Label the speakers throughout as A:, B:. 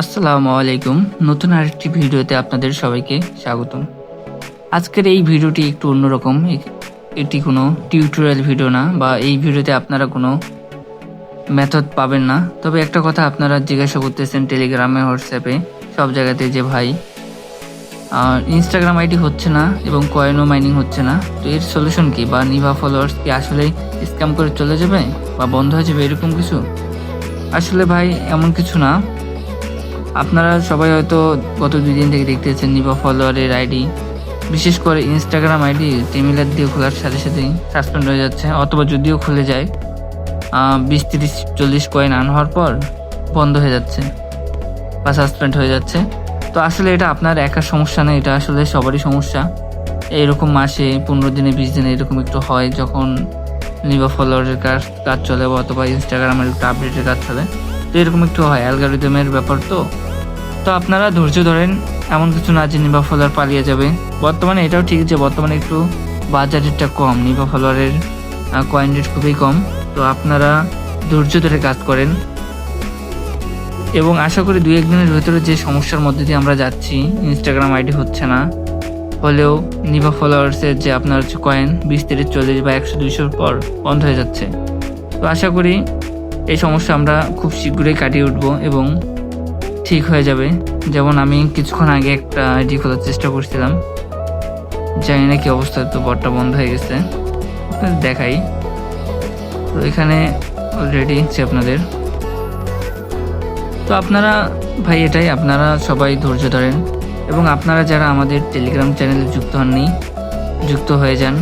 A: আসসালামু আলাইকুম। নতুন আরেকটি ভিডিওতে আপনাদের সবাইকে স্বাগতম। আজকের এই ভিডিওটি একটু অন্যরকম। এটি কোনো টিউটোরিয়াল ভিডিও না, বা এই ভিডিওতে আপনারা কোনো মেথড পাবেন না। তবে একটা কথা আপনারা জিজ্ঞাসা করতেছেন টেলিগ্রামে, হোয়াটসঅ্যাপে, সব জায়গাতে, যে ভাই ইনস্টাগ্রাম আইডি হচ্ছে না এবং কয়েনও মাইনিং হচ্ছে না, তো এর সলিউশন কি? বা নিভা ফলোয়ার্স কি আসলে স্ক্যাম করে চলে যাবে বা বন্ধ হয়ে যাবে, এরকম কিছু? আসলে ভাই এমন কিছু না। আপনারা সবাই হয়তো গত 2 দিন থেকে দেখতেছেন নিভা ফলোয়ারের আইডি, বিশেষ করে ইনস্টাগ্রাম আইডি টেমিলার দিয়ে খোলার সাথে সাথেই সাসপেন্ড হয়ে যাচ্ছে, অথবা যদিও খুলে যায় 20, 30, 40 কয়েন আন হওয়ার পর বন্ধ হয়ে যাচ্ছে বা সাসপেন্ড হয়ে যাচ্ছে। তো আসলে এটা আপনার একার সমস্যা না, এটা আসলে সবারই সমস্যা। এইরকম মাসে 15 দিনে 20 দিনে এরকম একটু হয়, যখন নিভা ফলোয়ারের কাজ চলে অথবা ইনস্টাগ্রামের একটু আপডেটের কাজ চলে, তো এরকম একটু হয়, অ্যালগরিদমের ব্যাপার। তো আপনারা ধৈর্য ধরেন, এমন কিছু না যে নিভা ফলোয়ার পালিয়ে যাবে। বর্তমানে এটাও ঠিক যে বর্তমানে একটু বাজার রেটটা কম, নিভা ফলোয়ারের কয়েন রেট খুবই কম। তো আপনারা ধৈর্য ধরে কাজ করেন এবং আশা করি 2-1 দিনের ভেতরে যে সমস্যার মধ্যে দিয়ে আমরা যাচ্ছি, ইনস্টাগ্রাম আইডি হচ্ছে না হলেও নিভা ফলোয়ার্সের যে আপনার হচ্ছে কয়েন 20, 30, 40 বা 100, 200 পর বন্ধ হয়ে যাচ্ছে। তো আশা করি এই সমস্যা আমরা খুব শীঘ্রই কাটিয়ে উঠবো এবং ঠিক হয়ে যাবে। যেমন আমি কিছুক্ষণ আগে একটা আইডি খোলার চেষ্টা করছিলাম, জানি না কি অবস্থা, তো বটটা বন্ধ হয়ে গেছে। দেখাই, তো এখানে অলরেডি হচ্ছে আপনাদের। তো আপনারা ভাই এটাই, আপনারা সবাই ধৈর্য ধরেন এবং আপনারা যারা আমাদের টেলিগ্রাম চ্যানেলে যুক্ত হননি, যুক্ত হয়ে যান।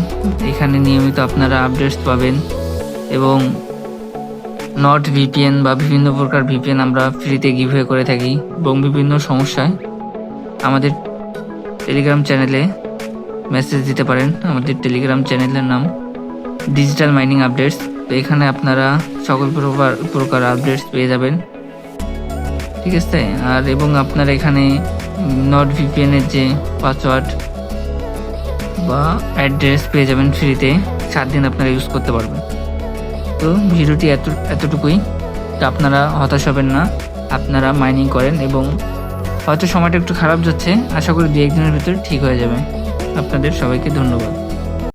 A: এখানে নিয়মিত আপনারা আপডেটস পাবেন এবং নট ভিপিএন বা বিভিন্ন প্রকার ভিপিএন আমরা ফ্রিতে গিভওয়ে করে থাকি এবং বিভিন্ন সমস্যায় আমাদের টেলিগ্রাম চ্যানেলে মেসেজ দিতে পারেন। আমাদের টেলিগ্রাম চ্যানেলের নাম ডিজিটাল মাইনিং আপডেটস। তো এখানে আপনারা সকল প্রকার আপডেটস পেয়ে যাবেন, ঠিক আছে। আর এবং আপনারা এখানে নট ভিপিএনের যে পাসওয়ার্ড বা অ্যাড্রেস পেয়ে যাবেন ফ্রিতে, 7 দিন আপনারা ইউজ করতে পারবেন। তো ভিডিওটি এতটুকুই। তো আপনারা হতাশ হবেন না, আপনারা মাইনিং করেন এবং হয়তো সময়টা একটু খারাপ যাচ্ছে, আশা করি 2-1 দিনের ভিতরে ঠিক হয়ে যাবে। আপনাদের সবাইকে ধন্যবাদ।